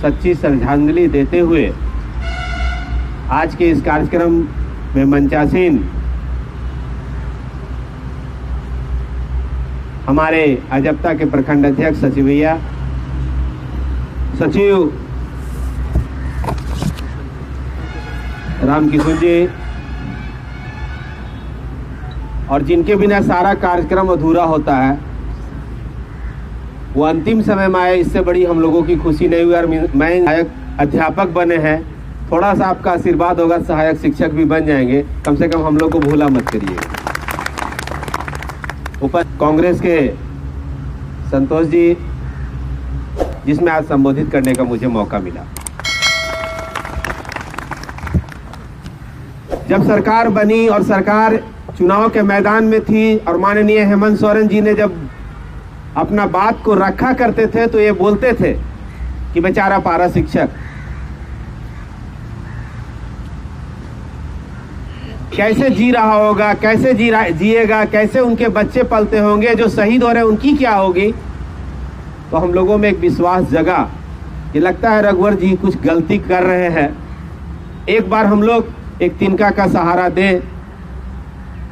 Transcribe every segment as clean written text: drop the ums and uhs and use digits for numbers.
सच्ची श्रद्धांजलि देते हुए आज के इस कार्यक्रम में मंचासीन हमारे अजप्ता के प्रखंड अध्यक्ष सचिव रामकिशोर जी और जिनके बिना सारा कार्यक्रम अधूरा होता है, वो अंतिम समय में आए, इससे बड़ी हम लोगों की खुशी नहीं हुई। और मैं सहायक अध्यापक बने हैं, थोड़ा सा आपका आशीर्वाद होगा, सहायक शिक्षक भी बन जाएंगे, कम से कम हम लोग को भूला मत करिए। ऊपर कांग्रेस के संतोष जी, जिसमें आज संबोधित करने का मुझे मौका मिला। जब सरकार बनी और सरकार चुनाव के मैदान में थी और माननीय हेमंत सोरेन जी ने जब अपना बात को रखा करते थे तो ये बोलते थे कि बेचारा पारा शिक्षक कैसे जी रहा होगा, कैसे जिएगा, कैसे उनके बच्चे पलते होंगे, जो शहीद हो रहे हैं उनकी क्या होगी। तो हम लोगों में एक विश्वास जगा कि लगता है रघुवर जी कुछ गलती कर रहे हैं, एक बार हम लोग एक तिनका का सहारा दें।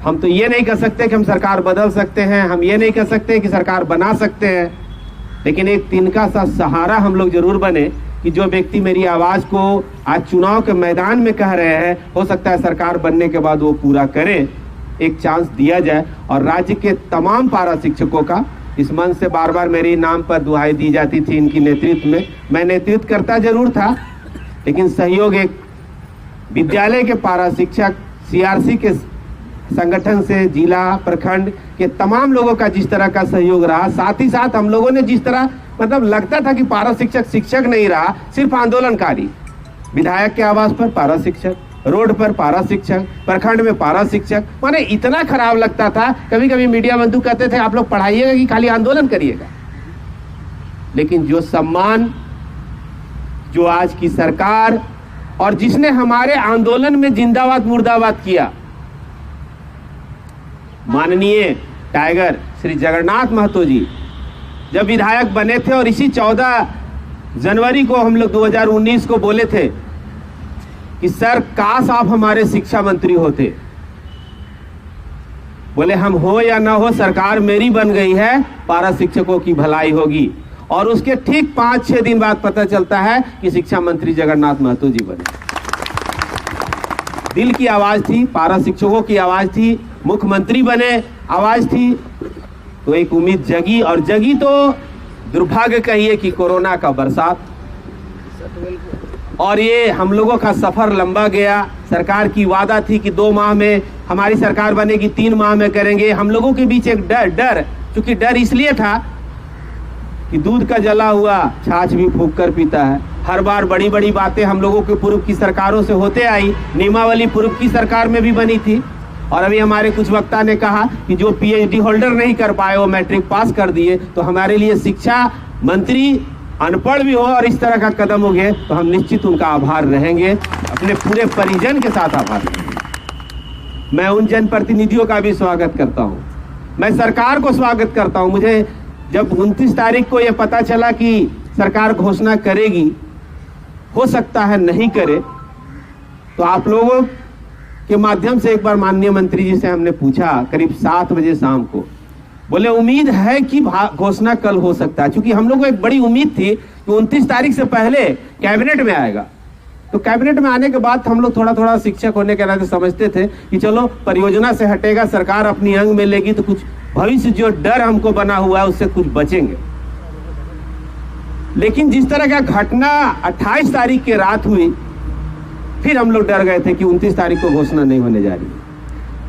हम तो ये नहीं कह सकते कि हम सरकार बदल सकते हैं, हम ये नहीं कह सकते कि सरकार बना सकते हैं, लेकिन एक तिनका सा सहारा हम लोग जरूर बने कि जो व्यक्ति मेरी आवाज को आज चुनाव के मैदान में कह रहे हैं, हो सकता है सरकार बनने के बाद वो पूरा करें, एक चांस दिया जाए। और राज्य के तमाम पारा शिक्षकों का इस मंच से बार बार मेरे नाम पर दुहाई दी जाती थी इनकी नेतृत्व में। मैं नेतृत्व करता जरूर था, लेकिन सहयोग एक विद्यालय के पारा शिक्षक, सीआरसी के संगठन से, जिला प्रखंड के तमाम लोगों का जिस तरह का सहयोग रहा, साथ ही साथ हम लोगों ने जिस तरह मतलब लगता था कि पारा शिक्षक शिक्षक नहीं रहा, सिर्फ आंदोलनकारी। विधायक के आवास पर पारा शिक्षक, रोड पर पारा शिक्षक, प्रखंड में पारा शिक्षक, माने इतना खराब लगता था। कभी कभी मीडिया बंधु कहते थे आप लोग पढ़ाइएगा कि खाली आंदोलन करिएगा। लेकिन जो सम्मान जो आज की सरकार और जिसने हमारे आंदोलन में जिंदाबाद मुर्दाबाद किया, माननीय टाइगर श्री जगन्नाथ महतो जी जब विधायक बने थे और इसी 14 जनवरी को हम लोग 2019 को बोले थे कि सर काश आप हमारे शिक्षा मंत्री होते। बोले हम हो या ना हो, सरकार मेरी बन गई है, पारा शिक्षकों की भलाई होगी। और उसके ठीक 5-6 दिन बाद पता चलता है कि शिक्षा मंत्री जगन्नाथ महतो जी बने। दिल की आवाज थी, पारा शिक्षकों की आवाज थी, मुख्यमंत्री बने आवाज थी, तो एक उम्मीद जगी। और जगी तो दुर्भाग्य कहिए कि कोरोना का बरसात, और ये हम लोगों का सफर लंबा गया। सरकार की वादा थी कि 2 माह में हमारी सरकार बनेगी, 3 माह में करेंगे। हम लोगों के बीच एक डर, क्योंकि डर इसलिए था कि दूध का जला हुआ छाछ भी फूंक कर पीता है। हर बार बड़ी बड़ी बातें हम लोगों के पूर्व की सरकारों से होते आई। नियमावली पूर्व की सरकार में भी बनी थी, और अभी हमारे कुछ वक्ता ने कहा कि जो पीएचडी होल्डर नहीं कर पाए वो मैट्रिक पास कर दिए। तो हमारे लिए शिक्षा मंत्री अनपढ़ भी हो और इस तरह का कदम हो गए तो हम निश्चित उनका आभार रहेंगे, अपने पूरे परिजन के साथ आभार रहेंगे। मैं उन जनप्रतिनिधियों का भी स्वागत करता हूं, मैं सरकार को स्वागत करता हूं। मुझे जब 29 तारीख को यह पता चला कि सरकार घोषणा करेगी, हो सकता है नहीं करे, तो आप लोगों के माध्यम से एक बार माननीय मंत्री जी से हमने पूछा करीब 7 बजे शाम को। बोले उम्मीद है कि घोषणा कल हो सकता है, क्योंकि हम लोगों को एक बड़ी उम्मीद थी कि 29 तारीख से पहले कैबिनेट में आएगा। तो कैबिनेट में आने के बाद हम लोग थोड़ा थोड़ा शिक्षक होने के नाते समझते थे कि चलो परियोजना से हटेगा, सरकार अपनी अंग में लेगी, तो कुछ भविष्य जो डर हमको बना हुआ है उससे कुछ बचेंगे। लेकिन जिस तरह का घटना 28 तारीख की रात हुई, फिर हम लोग डर गए थे कि 29 तारीख को घोषणा नहीं होने जा रही।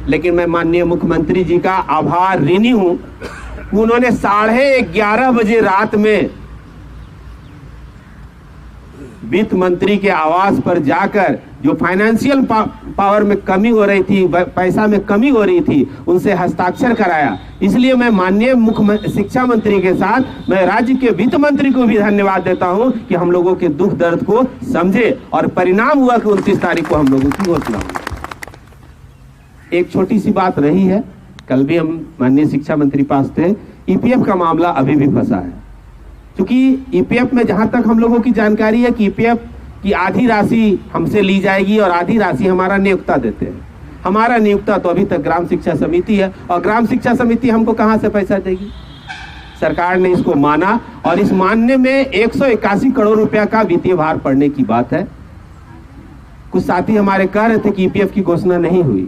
लेकिन मैं माननीय मुख्यमंत्री जी का आभार ऋणी हूं, उन्होंने 11:30 बजे रात में वित्त मंत्री के आवास पर जाकर जो फाइनेंशियल पावर में कमी हो रही थी, पैसा में कमी हो रही थी, उनसे हस्ताक्षर कराया। इसलिए मैं माननीय मुख्य शिक्षा मंत्री के साथ मैं राज्य के वित्त मंत्री को भी धन्यवाद देता हूं कि हम लोगों के दुख दर्द को समझे और परिणाम हुआ कि 29 तारीख को हम लोगों की घोषणा हुई। एक छोटी सी बात रही है, कल भी हम माननीय शिक्षा मंत्री पास थे, ईपीएफ का मामला अभी भी फंसा है। क्योंकि ईपीएफ में जहां तक हम लोगों की जानकारी है कि ईपीएफ की आधी राशि हमसे ली जाएगी और आधी राशि हमारा नियोक्ता देते हैं। हमारा नियोक्ता तो अभी तक ग्राम शिक्षा समिति है, और ग्राम शिक्षा समिति हमको कहां से पैसा देगी? सरकार ने इसको माना, और इस मानने में 181 करोड़ रुपया का वित्तीय भार पड़ने की बात है। कुछ साथी हमारे कह रहे थे कि ईपीएफ की घोषणा नहीं हुई,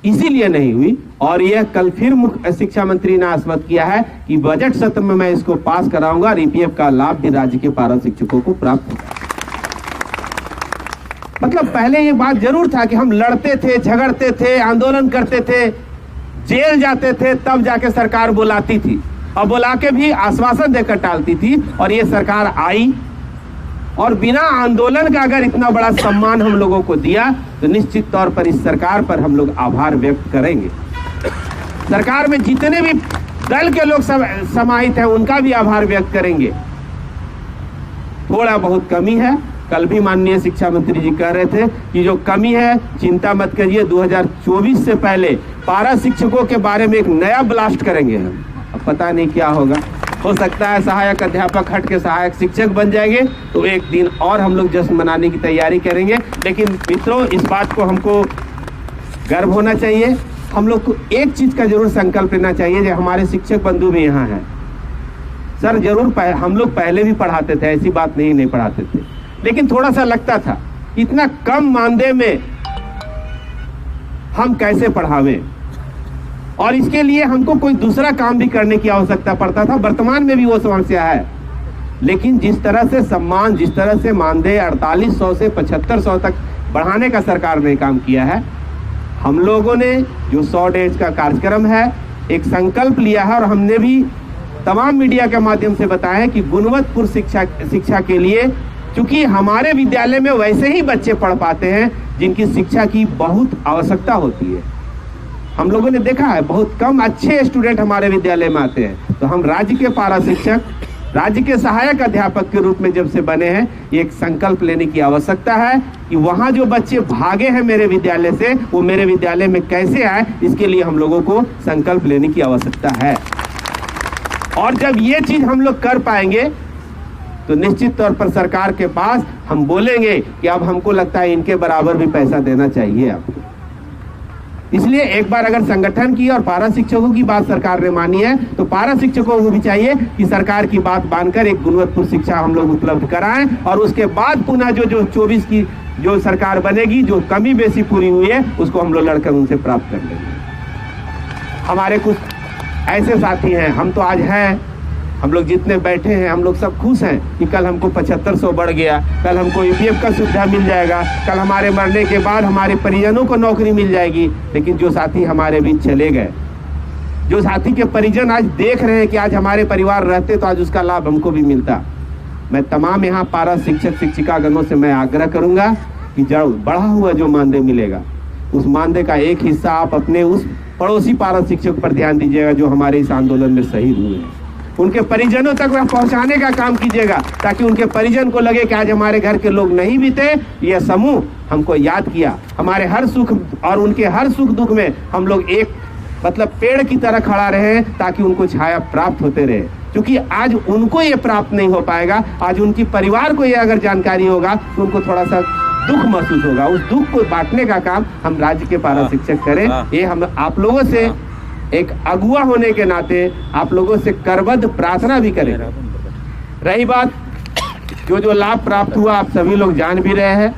इसीलिए नहीं हुई, और यह कल फिर मुख्य शिक्षा मंत्री ने आश्वस्त किया है कि बजट सत्र में मैं इसको पास कराऊंगा और ईपीएफ का लाभ भी राज्य के पारा शिक्षकों को प्राप्त होगा। मतलब पहले ये बात जरूर था कि हम लड़ते थे, झगड़ते थे, आंदोलन करते थे, जेल जाते थे, तब जाके सरकार बुलाती थी, और बुला के भी आश्वासन देकर टालती थी। और ये सरकार आई और बिना आंदोलन का अगर इतना बड़ा सम्मान हम लोगों को दिया, तो निश्चित तौर पर इस सरकार पर हम लोग आभार व्यक्त करेंगे। सरकार में जितने भी दल के लोग समाहित हैं, उनका भी आभार व्यक्त करेंगे। थोड़ा बहुत कमी है, कल भी माननीय शिक्षा मंत्री जी कह रहे थे कि जो कमी है चिंता मत करिए, 2024 से पहले पारा शिक्षकों के बारे में एक नया ब्लास्ट करेंगे हम। अब पता नहीं क्या होगा, हो सकता है सहायक अध्यापक हट के सहायक शिक्षक बन जाएंगे, तो एक दिन और हम लोग जश्न मनाने की तैयारी करेंगे। लेकिन मित्रों, इस बात को हमको गर्व होना चाहिए। हम लोग को एक चीज का जरूर संकल्प लेना चाहिए, जो हमारे शिक्षक बंधु भी यहाँ हैं। सर जरूर हम लोग पहले भी पढ़ाते थे, ऐसी बात नहीं पढ़ाते थे, लेकिन थोड़ा सा लगता था इतना कम मानदेय में हम कैसे पढ़ावें, और इसके लिए हमको कोई दूसरा काम भी करने की आवश्यकता पड़ता था। वर्तमान में भी वो समस्या है, लेकिन जिस तरह से सम्मान, जिस तरह से मानदेय 4800 से 7500 तक बढ़ाने का सरकार ने काम किया है, हम लोगों ने जो 100 डेज का कार्यक्रम है, एक संकल्प लिया है, और हमने भी तमाम मीडिया के माध्यम से बताया है कि गुणवत्तापूर्ण शिक्षा के लिए, क्योंकि हमारे विद्यालय में वैसे ही बच्चे पढ़ पाते हैं जिनकी शिक्षा की बहुत आवश्यकता होती है। हम लोगों ने देखा है बहुत कम अच्छे स्टूडेंट हमारे विद्यालय में आते हैं, तो हम राज्य के पारा शिक्षक, राज्य के सहायक अध्यापक के रूप में जब से बने हैं, एक संकल्प लेने की आवश्यकता है कि वहां जो बच्चे भागे हैं मेरे विद्यालय से, वो मेरे विद्यालय में कैसे आए, इसके लिए हम लोगों को संकल्प लेने की आवश्यकता है। और जब ये चीज हम लोग कर पाएंगे, तो निश्चित तौर पर सरकार के पास हम बोलेंगे कि अब हमको लगता है इनके बराबर भी पैसा देना चाहिए आपको। इसलिए एक बार अगर संगठन की और पारा शिक्षकों की बात सरकार ने मानी है, तो पारा शिक्षकों को भी चाहिए कि सरकार की बात मानकर एक गुणवत्तापूर्ण शिक्षा हम लोग उपलब्ध कराएं, और उसके बाद पुनः जो 24 की जो सरकार बनेगी, जो कमी बेसी पूरी हुई है, उसको हम लोग लड़कर उनसे प्राप्त कर लेंगे। हमारे कुछ ऐसे साथी हैं, हम तो आज हैं, हम लोग जितने बैठे हैं, हम लोग सब खुश हैं कि कल हमको 7500 बढ़ गया, कल हमको ईपीएफ का सुविधा मिल जाएगा, कल हमारे मरने के बाद हमारे परिजनों को नौकरी मिल जाएगी। लेकिन जो साथी हमारे बीच चले गए, जो साथी के परिजन आज देख रहे हैं कि आज हमारे परिवार रहते तो आज उसका लाभ हमको भी मिलता। मैं तमाम यहाँ पारा शिक्षक शिक्षिकागणों से मैं आग्रह करूंगा कि जब बढ़ा हुआ जो मानदेय मिलेगा, उस मानदेय का एक हिस्सा आप अपने उस पड़ोसी पारा शिक्षक पर ध्यान दीजिएगा जो हमारे इस आंदोलन में शहीद हुए हैं, उनके परिजनों तक वह पहुंचाने का काम कीजिएगा, ताकि उनके परिजन को लगे कि आज हमारे घर के लोग नहीं भी थे, यह समूह हमको याद किया, हमारे हर सुख और उनके हर सुख दुख में हम लोग एक मतलब पेड़ की तरह खड़ा रहे, ताकि उनको छाया प्राप्त होते रहे। क्योंकि आज उनको ये प्राप्त नहीं हो पाएगा, आज उनकी परिवार को ये अगर जानकारी होगा तो उनको थोड़ा सा दुख महसूस होगा। उस दुख को बांटने का काम हम राज्य के पारा शिक्षक करें। ये हम आप लोगों से एक अगुआ होने के नाते आप लोगों से करबद्ध प्रार्थना भी करें। रही बात जो लाभ प्राप्त हुआ, आप सभी लोग जान भी रहे हैं।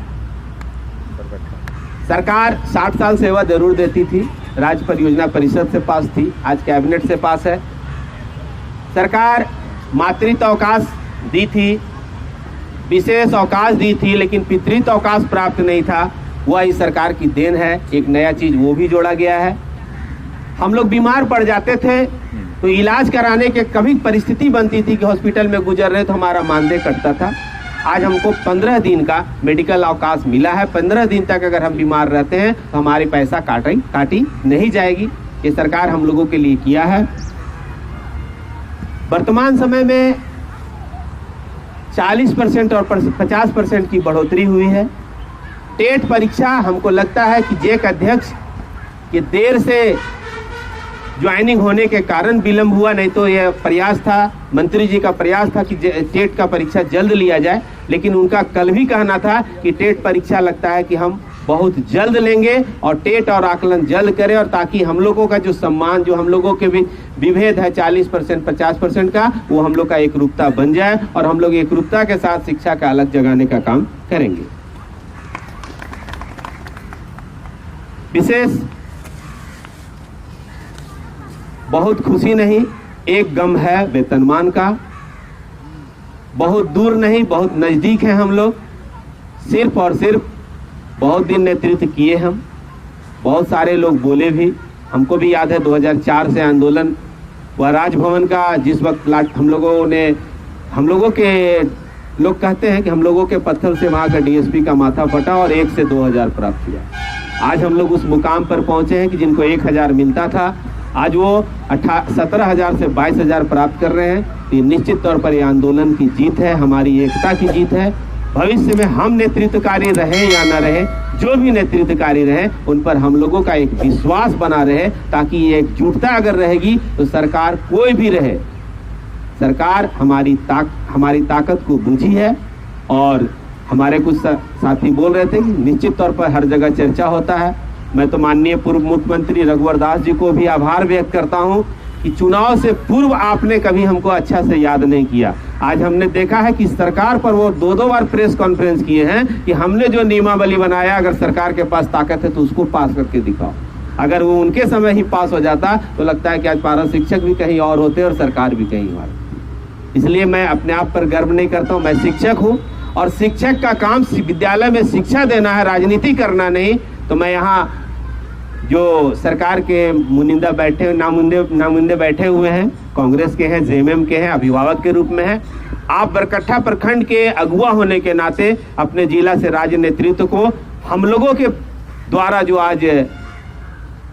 सरकार 60 साल सेवा जरूर देती थी, राज्य परियोजना परिषद से पास थी, आज कैबिनेट से पास है। सरकार मातृत्व अवकाश दी थी, विशेष अवकाश दी थी, लेकिन पितृत्व अवकाश प्राप्त नहीं था। वह इस सरकार की देन है। एक नया चीज वो भी जोड़ा गया है। हम लोग बीमार पड़ जाते थे तो इलाज कराने के कभी परिस्थिति बनती थी कि हॉस्पिटल में गुजर रहे तो हमारा मानदेय कटता था। आज हमको 15 दिन का मेडिकल अवकाश मिला है। 15 दिन तक अगर हम बीमार रहते हैं तो हमारी पैसा काटी नहीं जाएगी। ये सरकार हम लोगों के लिए किया है। वर्तमान समय में 40% और 50% की बढ़ोतरी हुई है। टेट परीक्षा हमको लगता है कि जेक अध्यक्ष के देर से ज्वाइनिंग होने के कारण विलंब हुआ, नहीं तो यह प्रयास था, मंत्री जी का प्रयास था कि टेट का परीक्षा जल्द लिया जाए, लेकिन उनका कल भी कहना था कि टेट परीक्षा लगता है कि हम बहुत जल्द लेंगे और टेट और आकलन जल्द करें, और ताकि हम लोगों का जो सम्मान, जो हम लोगों के भी विभेद है 40% 50% का, वो हम लोग का एकरूपता बन जाए और हम लोग एकरूपता के साथ शिक्षा का अलग जगाने का काम करेंगे। विशेष बहुत खुशी नहीं, एक गम है वेतनमान का। बहुत दूर नहीं, बहुत नजदीक है हम लोग। सिर्फ और सिर्फ बहुत दिन नेतृत्व किए हम, बहुत सारे लोग बोले भी। हमको भी याद है 2004 से आंदोलन हुआ राजभवन का, जिस वक्त हम लोगों के लोग कहते हैं कि हम लोगों के पत्थर से वहाँ का डीएसपी का माथा फटा और 1 से 2000 प्राप्त किया। आज हम लोग उस मुकाम पर पहुंचे हैं कि जिनको 1000 मिलता था, आज वो 17,000 से 22,000 प्राप्त कर रहे हैं। ये निश्चित तौर पर ये आंदोलन की जीत है, हमारी एकता की जीत है। भविष्य में हम नेतृत्वकारी रहे या न रहे, जो भी नेतृत्वकारी रहे, उन पर हम लोगों का एक विश्वास बना रहे, ताकि ये एकजुटता अगर रहेगी तो सरकार कोई भी रहे, सरकार हमारी ताकत को बूझी है। और हमारे कुछ साथी बोल रहे थे कि निश्चित तौर पर हर जगह चर्चा होता है। मैं तो माननीय पूर्व मुख्यमंत्री रघुवर दास जी को भी आभार व्यक्त करता हूं कि चुनाव से पूर्व आपने कभी हमको अच्छा से याद नहीं किया। आज हमने देखा है कि सरकार पर वो 2-2 बार प्रेस कॉन्फ्रेंस किए हैं कि हमने जो नियमावली बनाया, अगर सरकार के पास ताकत है तो उसको पास करके दिखाओ। अगर वो उनके समय ही पास हो जाता तो लगता है कि आज पारा शिक्षक भी कहीं और होते और सरकार भी कहीं और। इसलिए मैं अपने आप पर गर्व नहीं करता हूँ। मैं शिक्षक हूँ और शिक्षक का काम विद्यालय में शिक्षा देना है, राजनीति करना नहीं। तो मैं यहाँ जो सरकार के नामुंदे बैठे हुए हैं, कांग्रेस के हैं, जेएमएम के हैं, अभिभावक के रूप में हैं, आप बरकट्ठा प्रखंड के अगुवा होने के नाते अपने जिला से राज्य नेतृत्व को हम लोगों के द्वारा जो आज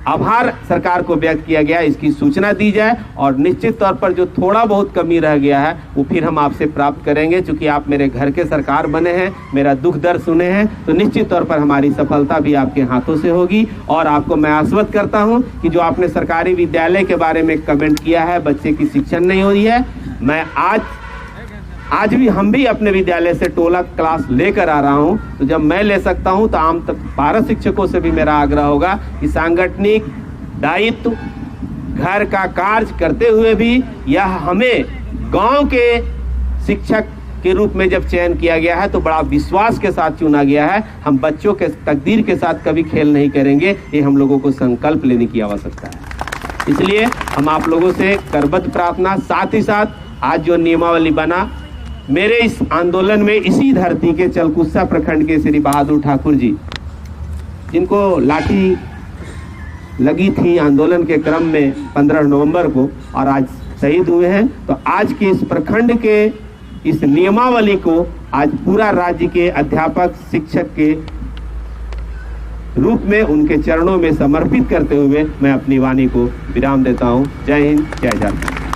आभार सरकार को व्यक्त किया गया, इसकी सूचना दी जाए और निश्चित तौर पर जो थोड़ा बहुत कमी रह गया है वो फिर हम आपसे प्राप्त करेंगे। चूंकि आप मेरे घर के सरकार बने हैं, मेरा दुख दर्द सुने हैं, तो निश्चित तौर पर हमारी सफलता भी आपके हाथों से होगी। और आपको मैं आश्वस्त करता हूं कि जो आपने सरकारी विद्यालय के बारे में कमेंट किया है, बच्चे की शिक्षण नहीं हो रही है, मैं आज भी हम भी अपने विद्यालय से टोला क्लास लेकर आ रहा हूं। तो जब मैं ले सकता हूं तो आम पारा शिक्षकों से भी मेरा आग्रह होगा कि सांगठनिक दायित्व, घर का कार्य करते हुए भी यह हमें गांव के शिक्षक के रूप में जब चयन किया गया है तो बड़ा विश्वास के साथ चुना गया है। हम बच्चों के तकदीर के साथ कभी खेल नहीं करेंगे, ये हम लोगों को संकल्प लेने की आवश्यकता है। इसलिए हम आप लोगों से करबद्ध प्रार्थना, साथ ही साथ आज जो नियमावली बना, मेरे इस आंदोलन में इसी धरती के चलकुस्सा प्रखंड के श्री बहादुर ठाकुर जी, जिनको लाठी लगी थी आंदोलन के क्रम में 15 नवंबर को और आज शहीद हुए हैं, तो आज के इस प्रखंड के इस नियमावली को आज पूरा राज्य के अध्यापक शिक्षक के रूप में उनके चरणों में समर्पित करते हुए मैं अपनी वाणी को विराम देता हूं। जय हिंद, जय झारखंड।